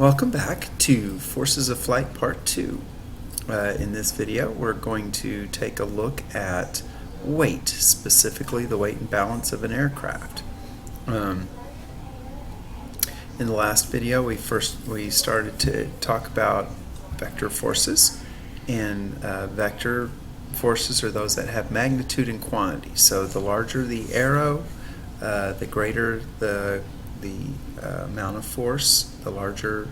Welcome back to Forces of Flight Part 2. In this video we're going to take a look at weight, specifically the weight and balance of an aircraft. In the last video we started to talk about vector forces, and vector forces are those that have magnitude and quantity. So the larger the arrow, the greater the amount of force, the larger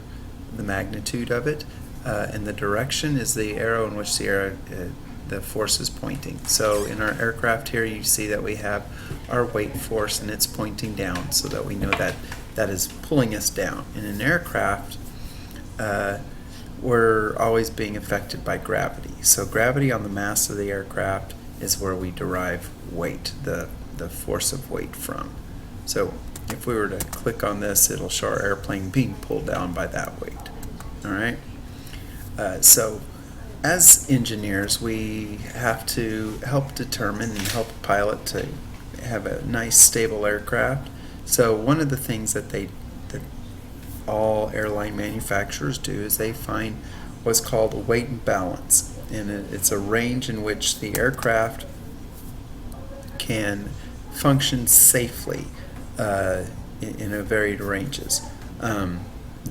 the magnitude of it, and the direction is the arrow in which the force is pointing. So in our aircraft here you see that we have our weight force and it's pointing down, so that we know that that is pulling us down. In an aircraft we're always being affected by gravity. So gravity on the mass of the aircraft is where we derive weight, the force of weight from. So if we were to click on this, it'll show our airplane being pulled down by that weight. Alright? So as engineers, we have to help determine and help a pilot to have a nice stable aircraft. So one of the things that all airline manufacturers do is they find what's called a weight and balance. And it's a range in which the aircraft can function safely in a varied ranges.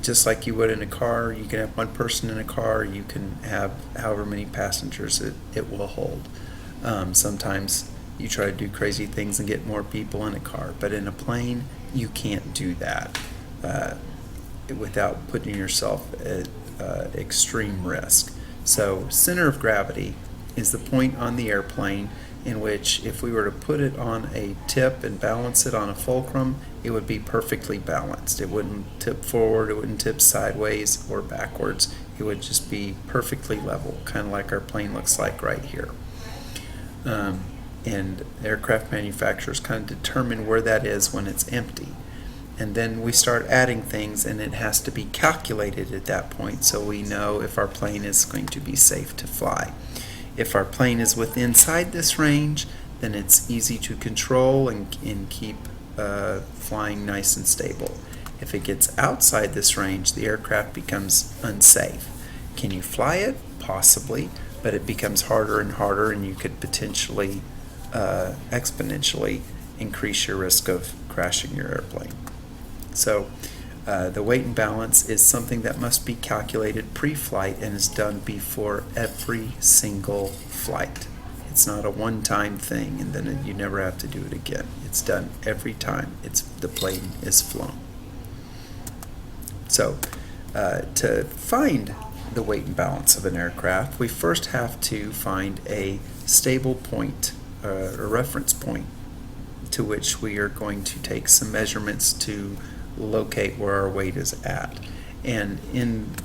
Just like you would in a car, you can have one person in a car, you can have however many passengers it will hold. Sometimes you try to do crazy things and get more people in a car, but in a plane you can't do that without putting yourself at extreme risk. So center of gravity is the point on the airplane in which if we were to put it on a tip and balance it on a fulcrum, it would be perfectly balanced. It wouldn't tip forward, it wouldn't tip sideways or backwards. It would just be perfectly level, kind of like our plane looks like right here. And aircraft manufacturers kind of determine where that is when it's empty. And then we start adding things, and it has to be calculated at that point so we know if our plane is going to be safe to fly. If our plane is inside this range, then it's easy to control and keep flying nice and stable. If it gets outside this range, the aircraft becomes unsafe. Can you fly it? Possibly, but it becomes harder and harder, and you could potentially exponentially increase your risk of crashing your airplane. So the weight and balance is something that must be calculated pre-flight and is done before every single flight. It's not a one-time thing and then you never have to do it again. It's done every time the plane is flown. So to find the weight and balance of an aircraft, we first have to find a stable point, a reference point, to which we are going to take some measurements to locate where our weight is at. And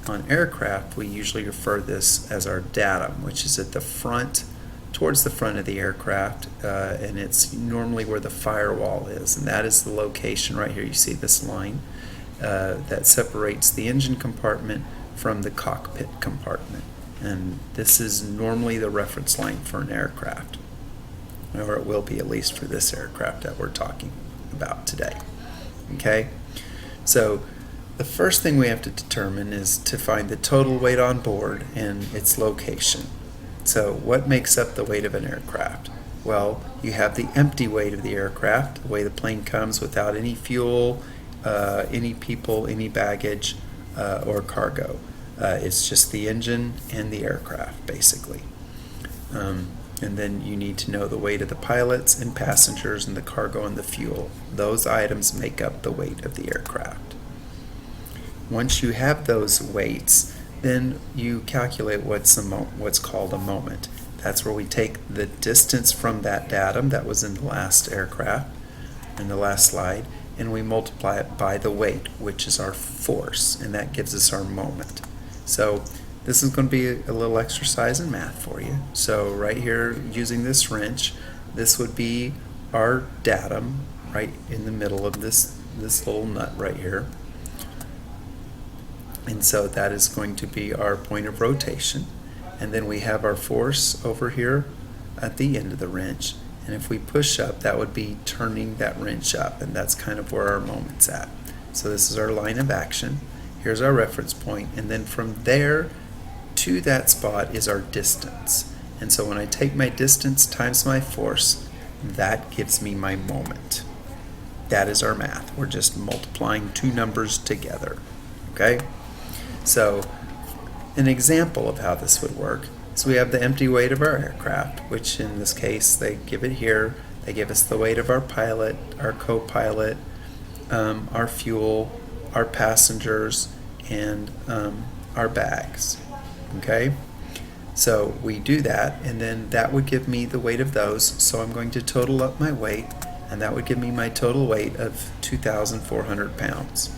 on aircraft we usually refer this as our datum, which is at the front, towards the front of the aircraft, and it's normally where the firewall is, and that is the location right here. You see this line that separates the engine compartment from the cockpit compartment, and this is normally the reference line for an aircraft, or it will be at least for this aircraft that we're talking about today. Okay? So the first thing we have to determine is to find the total weight on board and its location. So what makes up the weight of an aircraft? Well, you have the empty weight of the aircraft, the way the plane comes without any fuel, any people, any baggage, or cargo. It's just the engine and the aircraft, basically. And then you need to know the weight of the pilots and passengers and the cargo and the fuel. Those items make up the weight of the aircraft. Once you have those weights, then you calculate what's called a moment. That's where we take the distance from that datum that was in the last aircraft, in the last slide, and we multiply it by the weight, which is our force, and that gives us our moment. So this is going to be a little exercise in math for you. So right here, using this wrench, this would be our datum right in the middle of this little nut right here. And so that is going to be our point of rotation. And then we have our force over here at the end of the wrench. And if we push up, that would be turning that wrench up, and that's kind of where our moment's at. So this is our line of action. Here's our reference point, and then from there to that spot is our distance. And so when I take my distance times my force, that gives me my moment. That is our math. We're just multiplying two numbers together. Okay? So an example of how this would work is we have the empty weight of our aircraft, which in this case they give it here. They give us the weight of our pilot, our co-pilot, our fuel, our passengers, and our bags. Okay? So we do that, and then that would give me the weight of those. So I'm going to total up my weight, and that would give me my total weight of 2,400 pounds.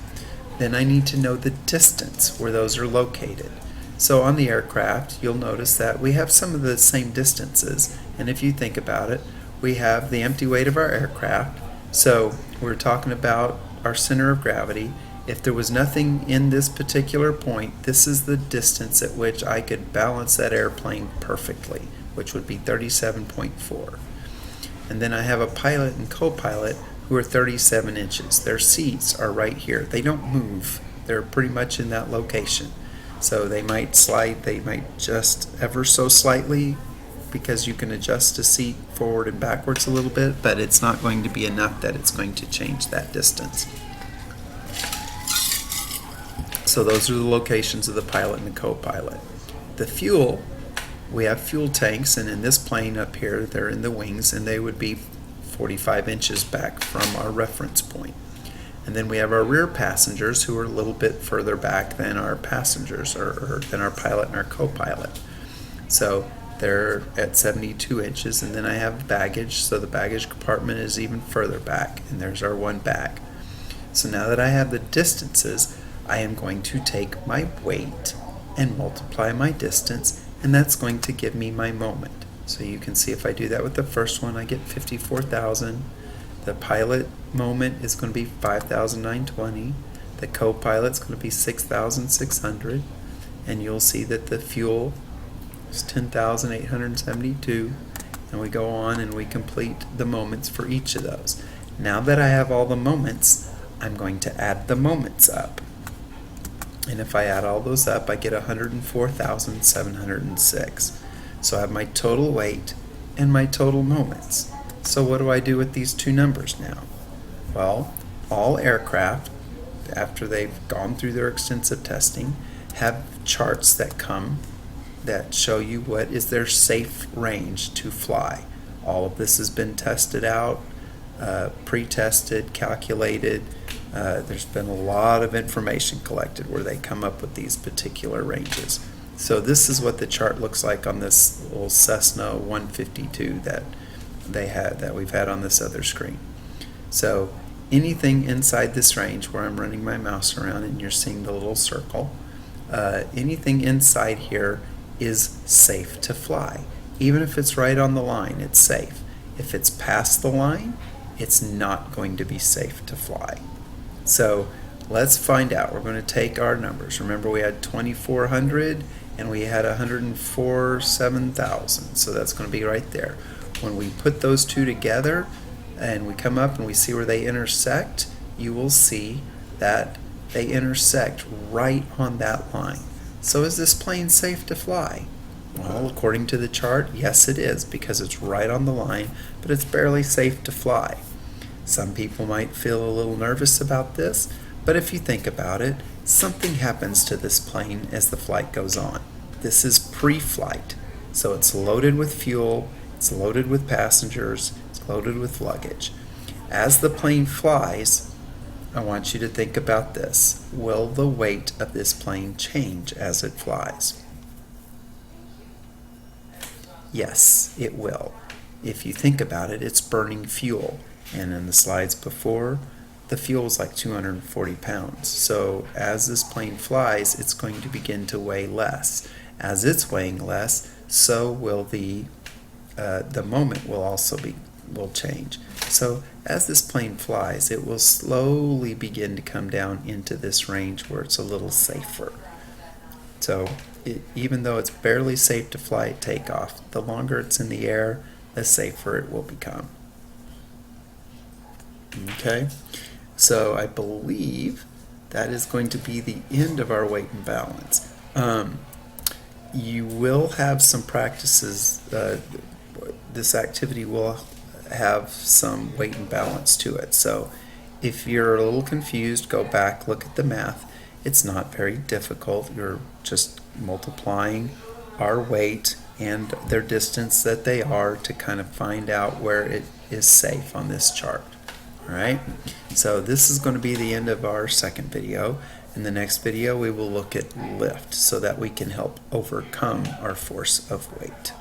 Then I need to know the distance where those are located. So on the aircraft, you'll notice that we have some of the same distances, and if you think about it, we have the empty weight of our aircraft. So we're talking about our center of gravity. If there was nothing in this particular point, this is the distance at which I could balance that airplane perfectly, which would be 37.4. And then I have a pilot and co-pilot who are 37 inches. Their seats are right here. They don't move. They're pretty much in that location. So they might slide, they might just ever so slightly, because you can adjust a seat forward and backwards a little bit, but it's not going to be enough that it's going to change that distance. So those are the locations of the pilot and the co-pilot. The fuel, we have fuel tanks, and in this plane up here, they're in the wings, and they would be 45 inches back from our reference point. And then we have our rear passengers, who are a little bit further back than our passengers, or than our pilot and our co-pilot. So they're at 72 inches, and then I have baggage, so the baggage compartment is even further back, and there's our one bag. So now that I have the distances, I am going to take my weight and multiply my distance, and that's going to give me my moment. So you can see if I do that with the first one, I get 54,000. The pilot moment is going to be 5,920. The co-pilot's going to be 6,600. And you'll see that the fuel is 10,872. And we go on and we complete the moments for each of those. Now that I have all the moments, I'm going to add the moments up. And if I add all those up, I get 104,706. So I have my total weight and my total moments. So what do I do with these two numbers now? Well, all aircraft, after they've gone through their extensive testing, have charts that come that show you what is their safe range to fly. All of this has been tested out, pre-tested, calculated. There's been a lot of information collected where they come up with these particular ranges. So this is what the chart looks like on this little Cessna 152 that we've had on this other screen. So anything inside this range where I'm running my mouse around and you're seeing the little circle, anything inside here is safe to fly. Even if it's right on the line, it's safe. If it's past the line, it's not going to be safe to fly. So let's find out. We're going to take our numbers. Remember, we had 2,400 and we had 104,700. So that's going to be right there. When we put those two together and we come up and we see where they intersect, you will see that they intersect right on that line. So is this plane safe to fly? Well, according to the chart, yes it is, because it's right on the line, but it's barely safe to fly. Some people might feel a little nervous about this, but if you think about it, something happens to this plane as the flight goes on. This is pre-flight, so it's loaded with fuel, it's loaded with passengers, it's loaded with luggage. As the plane flies, I want you to think about this. Will the weight of this plane change as it flies? Yes, it will. If you think about it, it's burning fuel. And in the slides before, the fuel is like 240 pounds. So as this plane flies, it's going to begin to weigh less. As it's weighing less, so will the moment will change. So as this plane flies, it will slowly begin to come down into this range where it's a little safer. So even though it's barely safe to fly at takeoff, the longer it's in the air, the safer it will become. Okay, so I believe that is going to be the end of our weight and balance. You will have some practices. This activity will have some weight and balance to it. So if you're a little confused, go back, look at the math. It's not very difficult. You're just multiplying our weight and their distance that they are to kind of find out where it is safe on this chart. All right, so this is going to be the end of our second video. In the next video, we will look at lift so that we can help overcome our force of weight.